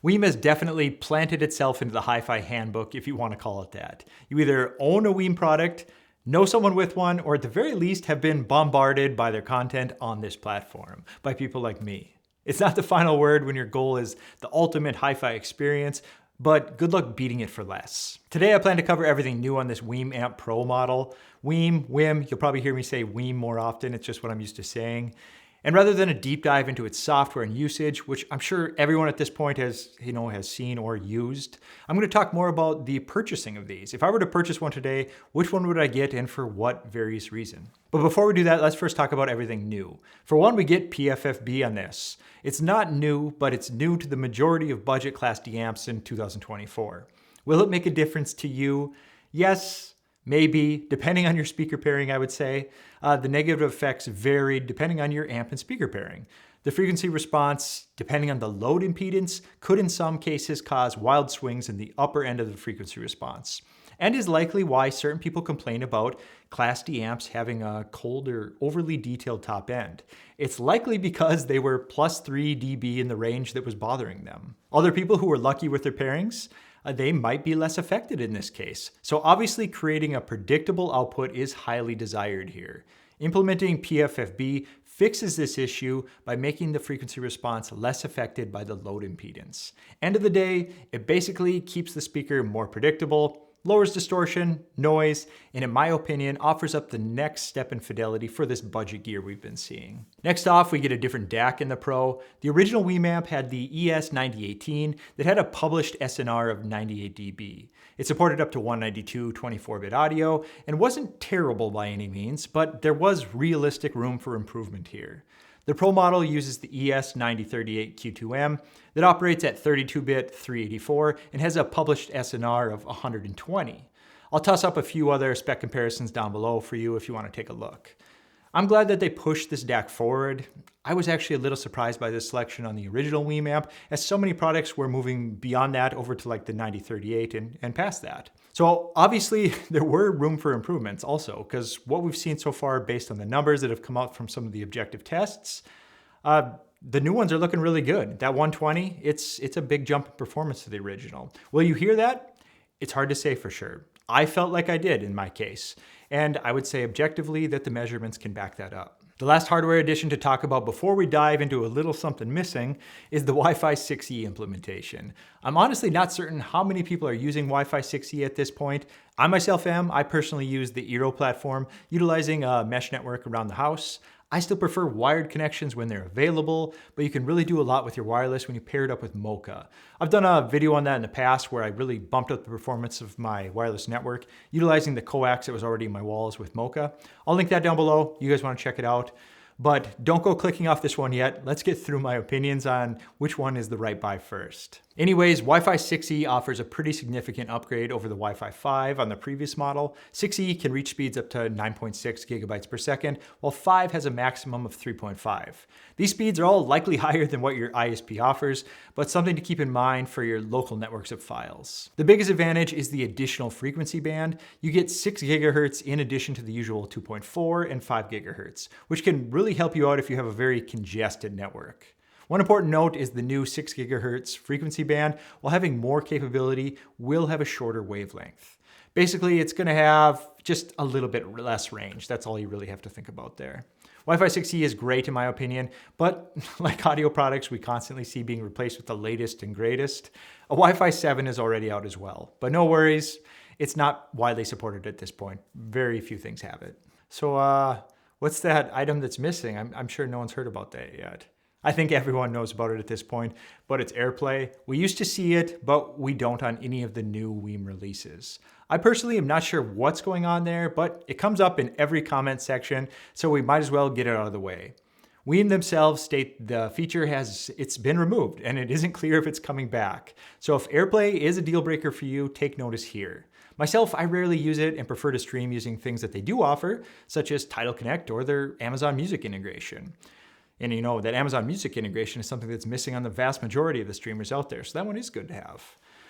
WiiM has definitely planted itself into the HiFi handbook, if you want to call it that. You either own a WiiM product, know someone with one, or at the very least have been bombarded by their content on this platform, by people like me. It's not the final word when your goal is the ultimate HiFi experience, but good luck beating it for less. Today I plan to cover everything new on this WiiM Amp Pro model. WiiM, you'll probably hear me say WiiM more often, it's just what I'm used to saying. And rather than a deep dive into its software and usage, which I'm sure everyone at this point has seen or used, I'm going to talk more about the purchasing of these. If I were to purchase one today, which one would I get and for what various reason? But before we do that, let's first talk about everything new. For one, we get PFFB on this. It's not new, but it's new to the majority of budget class D amps in 2024. Will it make a difference to you? Yes. Maybe, depending on your speaker pairing, I would say. The negative effects varied depending on your amp and speaker pairing. The frequency response, depending on the load impedance, could in some cases cause wild swings in the upper end of the frequency response, and is likely why certain people complain about Class D amps having a cold or overly detailed top end. It's likely because they were plus 3 dB in the range that was bothering them. Other people who were lucky with their pairings, they might be less affected in this case. So obviously creating a predictable output is highly desired here. Implementing PFFB fixes this issue by making the frequency response less affected by the load impedance. End of the day, it basically keeps the speaker more predictable, lowers distortion, noise, and in my opinion, offers up the next step in fidelity for this budget gear we've been seeing. Next off, we get a different DAC in the Pro. The original WiiM amp had the ES9018 that had a published SNR of 98 dB. It supported up to 192 24-bit audio and wasn't terrible by any means, but there was realistic room for improvement here. The Pro model uses the ES9038 Q2M that operates at 32-bit 384 and has a published SNR of 120. I'll toss up a few other spec comparisons down below for you if you want to take a look. I'm glad that they pushed this DAC forward. I was actually a little surprised by this selection on the original WiiM amp, as so many products were moving beyond that over to like the 9038 and past that. So obviously there were room for improvements also, because what we've seen so far based on the numbers that have come out from some of the objective tests, the new ones are looking really good. That 120, it's a big jump in performance to the original. Will you hear that? It's hard to say for sure. I felt like I did in my case, and I would say objectively that the measurements can back that up. The last hardware addition to talk about before we dive into a little something missing is the Wi-Fi 6E implementation. I'm honestly not certain how many people are using Wi-Fi 6E at this point. I myself am. I personally use the Eero platform, utilizing a mesh network around the house. I still prefer wired connections when they're available, but you can really do a lot with your wireless when you pair it up with Mocha. I've done a video on that in the past where I really bumped up the performance of my wireless network, utilizing the coax that was already in my walls with Mocha. I'll link that down below. You guys want to check it out. But don't go clicking off this one yet. Let's get through my opinions on which one is the right buy first. Anyways, Wi-Fi 6E offers a pretty significant upgrade over the Wi-Fi 5 on the previous model. 6E can reach speeds up to 9.6 gigabytes per second, while 5 has a maximum of 3.5. These speeds are all likely higher than what your ISP offers, but something to keep in mind for your local networks of files. The biggest advantage is the additional frequency band. You get 6 gigahertz in addition to the usual 2.4 and 5 gigahertz, which can really help you out if you have a very congested network. One important note is the new 6 gigahertz frequency band, while having more capability, will have a shorter wavelength. Basically, it's going to have just a little bit less range. That's all you really have to think about there. Wi-Fi 6E is great in my opinion, but like audio products we constantly see being replaced with the latest and greatest, a Wi-Fi 7 is already out as well. But no worries, it's not widely supported at this point. Very few things have it. So what's that item that's missing? I'm sure no one's heard about that yet. I think everyone knows about it at this point, but it's AirPlay. We used to see it, but we don't on any of the new WiiM releases. I personally am not sure what's going on there, but it comes up in every comment section, so we might as well get it out of the way. WiiM themselves state the feature it's been removed and it isn't clear if it's coming back. So if AirPlay is a deal breaker for you, take notice here. Myself, I rarely use it and prefer to stream using things that they do offer, such as Tidal Connect or their Amazon Music integration. And you know, that Amazon Music integration is something that's missing on the vast majority of the streamers out there, so that one is good to have.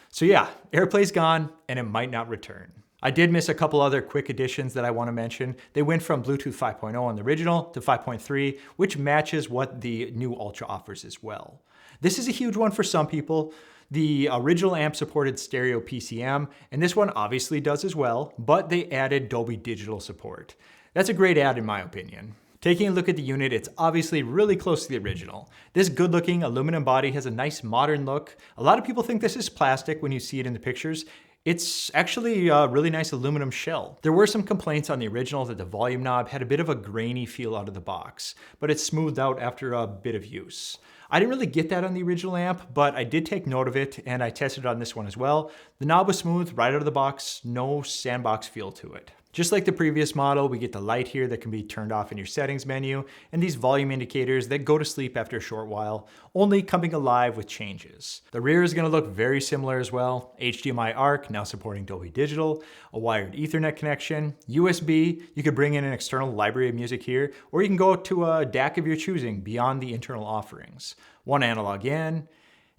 So yeah, AirPlay's gone and it might not return. I did miss a couple other quick additions that I want to mention. They went from Bluetooth 5.0 on the original to 5.3, which matches what the new Ultra offers as well. This is a huge one for some people. The original amp supported stereo PCM, and this one obviously does as well, but they added Dolby Digital support. That's a great add in my opinion. Taking a look at the unit, it's obviously really close to the original. This good-looking aluminum body has a nice modern look. A lot of people think this is plastic when you see it in the pictures. It's actually a really nice aluminum shell. There were some complaints on the original that the volume knob had a bit of a grainy feel out of the box, but it's smoothed out after a bit of use. I didn't really get that on the original amp, but I did take note of it and I tested it on this one as well. The knob was smooth right out of the box, no sandbox feel to it. Just like the previous model, we get the light here that can be turned off in your settings menu, and these volume indicators that go to sleep after a short while, only coming alive with changes. The rear is going to look very similar as well. HDMI ARC, now supporting Dolby Digital, a wired Ethernet connection, USB, you could bring in an external library of music here, or you can go to a DAC of your choosing beyond the internal offerings. One analog in,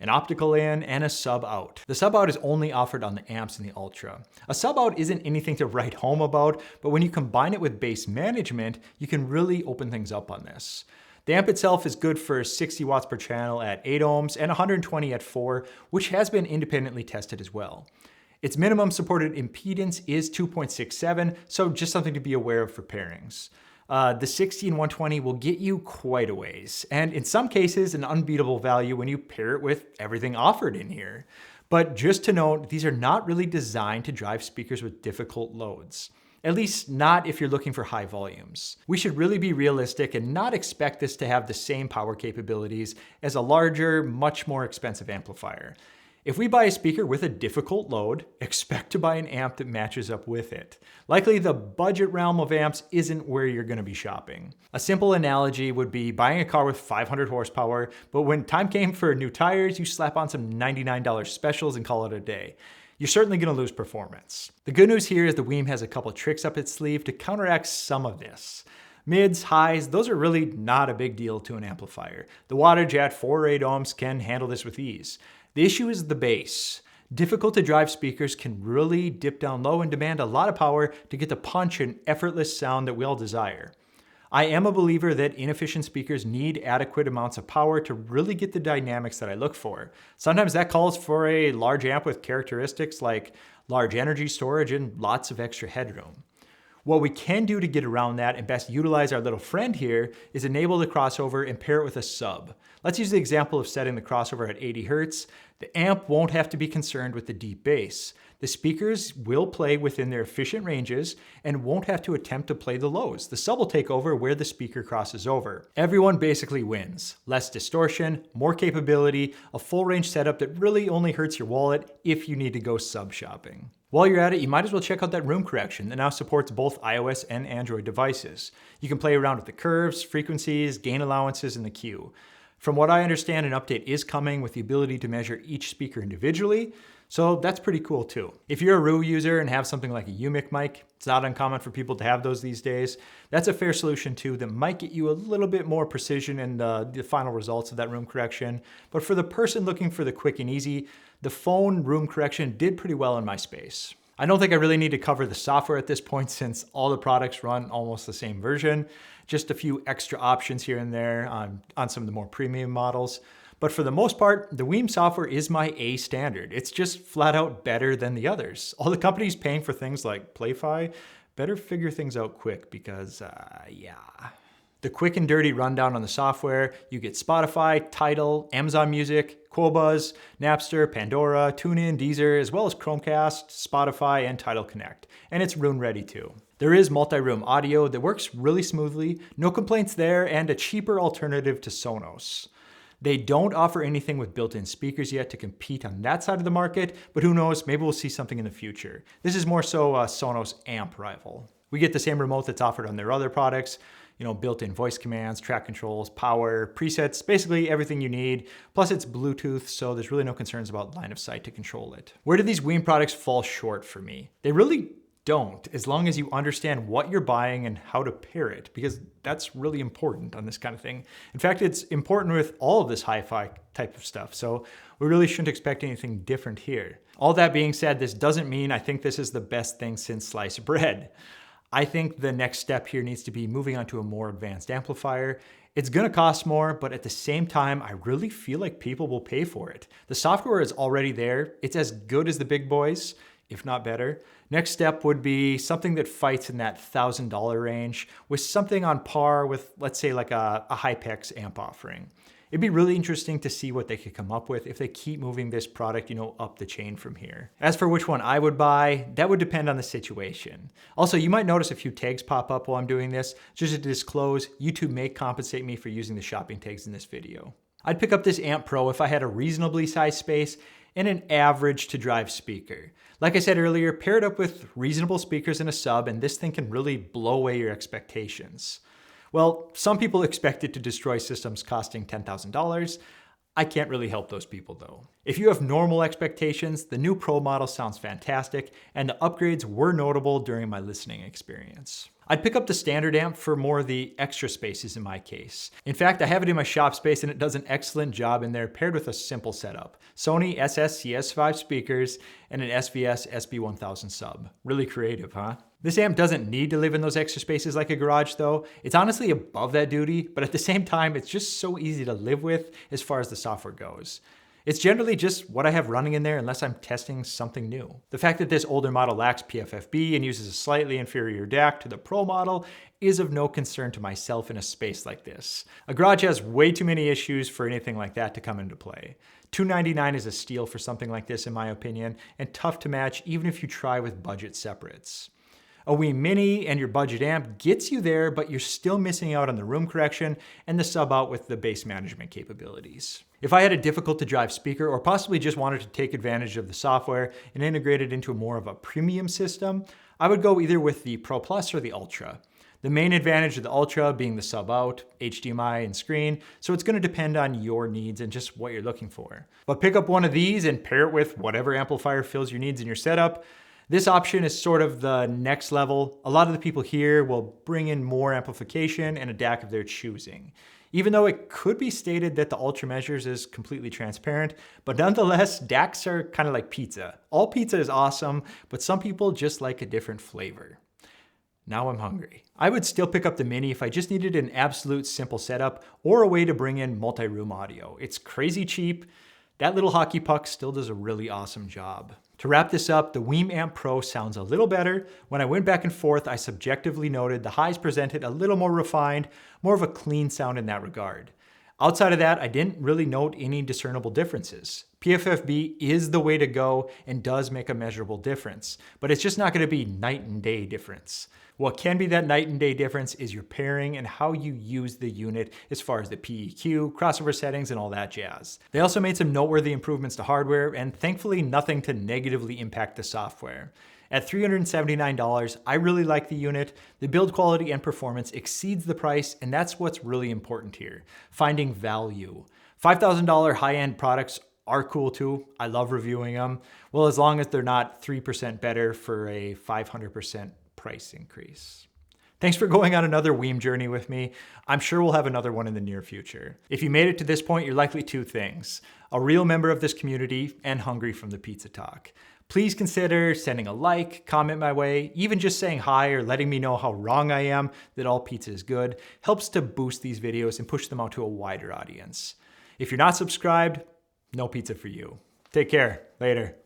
an optical in, and a sub out. The sub out is only offered on the amps in the Ultra. A sub out isn't anything to write home about, but when you combine it with bass management, you can really open things up on this. The amp itself is good for 60 watts per channel at 8 ohms and 120 at 4, which has been independently tested as well. Its minimum supported impedance is 2.67, so just something to be aware of for pairings. The 60 and 120 will get you quite a ways, and in some cases an unbeatable value when you pair it with everything offered in here. But just to note, these are not really designed to drive speakers with difficult loads. At least not if you're looking for high volumes. We should really be realistic and not expect this to have the same power capabilities as a larger, much more expensive amplifier. If we buy a speaker with a difficult load, expect to buy an amp that matches up with it. Likely the budget realm of amps isn't where you're going to be shopping. A simple analogy would be buying a car with 500 horsepower, but when time came for new tires, you slap on some $99 specials and call it a day. You're certainly going to lose performance. The good news here is the WiiM has a couple tricks up its sleeve to counteract some of this. Mids, highs, those are really not a big deal to an amplifier. The wattage at 4 or 8 ohms can handle this with ease. The issue is the bass. Difficult to drive speakers can really dip down low and demand a lot of power to get the punch and effortless sound that we all desire. I am a believer that inefficient speakers need adequate amounts of power to really get the dynamics that I look for. Sometimes that calls for a large amp with characteristics like large energy storage and lots of extra headroom. What we can do to get around that and best utilize our little friend here is enable the crossover and pair it with a sub. Let's use the example of setting the crossover at 80 Hz. The amp won't have to be concerned with the deep bass. The speakers will play within their efficient ranges and won't have to attempt to play the lows. The sub will take over where the speaker crosses over. Everyone basically wins. Less distortion, more capability, a full range setup that really only hurts your wallet if you need to go sub shopping. While you're at it, you might as well check out that room correction that now supports both iOS and Android devices. You can play around with the curves, frequencies, gain allowances, and the Q. From what I understand, an update is coming with the ability to measure each speaker individually, so that's pretty cool too. If you're a Rue user and have something like a UMIC mic, it's not uncommon for people to have those these days. That's a fair solution too that might get you a little bit more precision in the final results of that room correction. But for the person looking for the quick and easy, the phone room correction did pretty well in my space. I don't think I really need to cover the software at this point since all the products run almost the same version. Just a few extra options here and there on some of the more premium models. But for the most part, the WiiM software is my A standard. It's just flat out better than the others. All the companies paying for things like Play-Fi better figure things out quick because, yeah. The quick and dirty rundown on the software, you get Spotify, Tidal, Amazon Music, Qobuz, Napster, Pandora, TuneIn, Deezer, as well as Chromecast, Spotify, and Tidal Connect. And it's room ready too. There is multi-room audio that works really smoothly, no complaints there, and a cheaper alternative to Sonos. They don't offer anything with built-in speakers yet to compete on that side of the market, but who knows, maybe we'll see something in the future. This is more so a Sonos amp rival. We get the same remote that's offered on their other products, built-in voice commands, track controls, power, presets, basically everything you need. Plus it's Bluetooth, so there's really no concerns about line of sight to control it. Where do these WiiM products fall short for me? They really don't, as long as you understand what you're buying and how to pair it, because that's really important on this kind of thing. In fact, it's important with all of this hi-fi type of stuff, so we really shouldn't expect anything different here. All that being said, this doesn't mean I think this is the best thing since sliced bread. I think the next step here needs to be moving on to a more advanced amplifier, It's gonna cost more, but at the same time, I really feel like people will pay for it. The software is already there. It's as good as the big boys, if not better. Next step would be something that fights in that $1,000 range with something on par with, let's say, like a HiPex amp offering. It'd be really interesting to see what they could come up with if they keep moving this product, up the chain from here. As for which one I would buy, that would depend on the situation. Also, you might notice a few tags pop up while I'm doing this. Just to disclose, YouTube may compensate me for using the shopping tags in this video. I'd pick up this Amp Pro if I had a reasonably sized space and an average to drive speaker. Like I said earlier, pair it up with reasonable speakers and a sub, and this thing can really blow away your expectations. Well, some people expect it to destroy systems costing $10,000. I can't really help those people though. If you have normal expectations, the new Pro model sounds fantastic, and the upgrades were notable during my listening experience. I'd pick up the standard amp for more of the extra spaces in my case. In fact, I have it in my shop space and it does an excellent job in there paired with a simple setup. Sony SS-CS5 speakers and an SVS SB1000 sub. Really creative, huh? This amp doesn't need to live in those extra spaces like a garage though. It's honestly above that duty, but at the same time, it's just so easy to live with as far as the software goes. It's generally just what I have running in there unless I'm testing something new. The fact that this older model lacks PFFB and uses a slightly inferior DAC to the Pro model is of no concern to myself in a space like this. A garage has way too many issues for anything like that to come into play. $299 is a steal for something like this in my opinion, and tough to match even if you try with budget separates. A WiiM Mini and your budget amp gets you there, but you're still missing out on the room correction and the sub out with the bass management capabilities. If I had a difficult to drive speaker or possibly just wanted to take advantage of the software and integrate it into more of a premium system, I would go either with the Pro Plus or the Ultra. The main advantage of the Ultra being the sub out, HDMI and screen, so it's gonna depend on your needs and just what you're looking for. But pick up one of these and pair it with whatever amplifier fills your needs in your setup. This option is sort of the next level. A lot of the people here will bring in more amplification and a DAC of their choosing. Even though it could be stated that the Ultra Measures is completely transparent, but nonetheless, DACs are kind of like pizza. All pizza is awesome, but some people just like a different flavor. Now I'm hungry. I would still pick up the Mini if I just needed an absolute simple setup or a way to bring in multi-room audio. It's crazy cheap. That little hockey puck still does a really awesome job. To wrap this up, the WiiM Amp Pro sounds a little better. When I went back and forth, I subjectively noted the highs presented a little more refined, more of a clean sound in that regard. Outside of that, I didn't really note any discernible differences. PFFB is the way to go and does make a measurable difference, but it's just not going to be night and day difference. What can be that night and day difference is your pairing and how you use the unit as far as the PEQ, crossover settings, and all that jazz. They also made some noteworthy improvements to hardware and thankfully nothing to negatively impact the software. At $379, I really like the unit. The build quality and performance exceeds the price, and that's what's really important here, finding value. $5,000 high-end products are cool too. I love reviewing them. Well, as long as they're not 3% better for a 500% price increase. Thanks for going on another WiiM journey with me. I'm sure we'll have another one in the near future. If you made it to this point, you're likely two things: a real member of this community and hungry from the pizza talk. Please consider sending a like, comment my way, even just saying hi or letting me know how wrong I am that all pizza is good helps to boost these videos and push them out to a wider audience. If you're not subscribed, no pizza for you. Take care. Later.